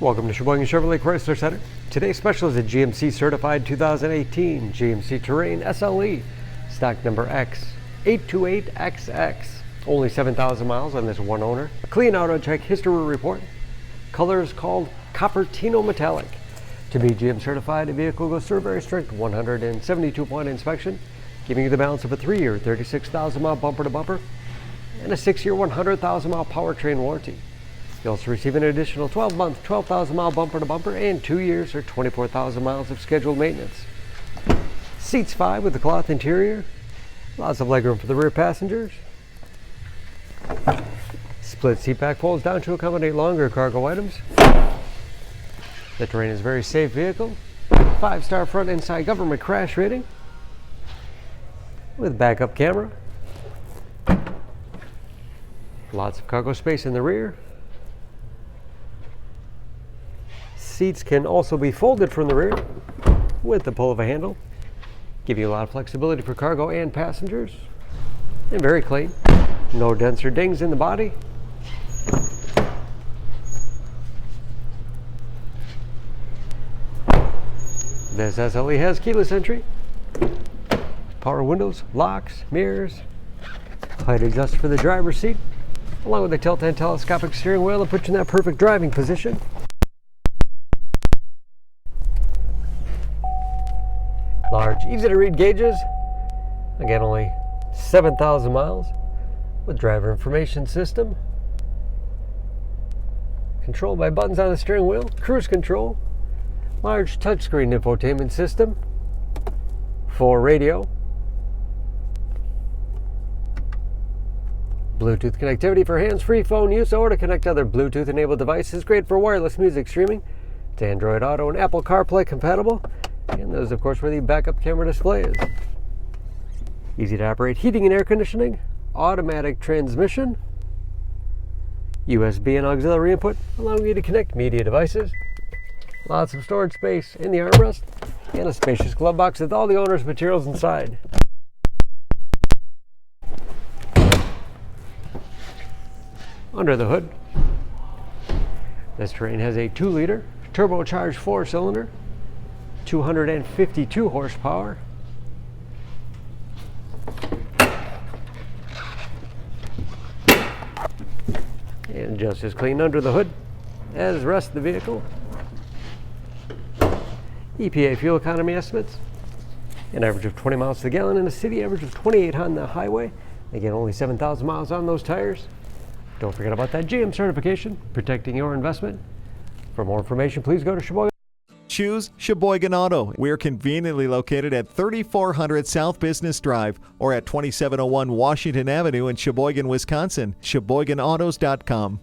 Welcome to Sheboygan Chevrolet Chrysler Center. Today's special is a GMC certified 2018 GMC Terrain SLE, stock number X828XX. Only 7,000 miles on this one owner. A clean auto check history report. Color is called Coppertino Metallic. To be GM certified, the vehicle goes through a very strict 172-point inspection, giving you the balance of a 3-year, 36,000-mile bumper-to-bumper and a 6-year, 100,000-mile powertrain warranty. You also receive an additional 12-month, 12,000-mile bumper-to-bumper and 2 years or 24,000 miles of scheduled maintenance. Seats 5 with a cloth interior. Lots of legroom for the rear passengers. Split seat back folds down to accommodate longer cargo items. The Terrain is a very safe vehicle. 5-star front and side government crash rating with backup camera. Lots of cargo space in the rear. Seats can also be folded from the rear with the pull of a handle. Give you a lot of flexibility for cargo and passengers. And very clean. No dents or dings in the body. This SLE has keyless entry, power windows, locks, mirrors, height adjust for the driver's seat, along with a tilt and telescopic steering wheel to put you in that perfect driving position. Large, easy to read gauges. Again, only 7,000 miles with driver information system. Controlled by buttons on the steering wheel, cruise control, large touchscreen infotainment system, 4 radio, Bluetooth connectivity for hands-free phone use or to connect other Bluetooth-enabled devices. Great for wireless music streaming. It's Android Auto and Apple CarPlay compatible. And those, of course, where the backup camera display is. Easy to operate heating and air conditioning, automatic transmission, USB and auxiliary input, allowing you to connect media devices. Lots of storage space in the armrest, and a spacious glove box with all the owner's materials inside. Under the hood, this Terrain has a 2-liter turbocharged 4-cylinder, 252 horsepower. And just as clean under the hood as the rest of the vehicle. EPA fuel economy estimates, an average of 20 miles to the gallon in the city, average of 28 on the highway. Again, only 7,000 miles on those tires. Don't forget about that GM certification, protecting your investment. For more information, please go to Sheboygan. Choose Sheboygan Auto. We're conveniently located at 3400 South Business Drive or at 2701 Washington Avenue in Sheboygan, Wisconsin. SheboyganAutos.com.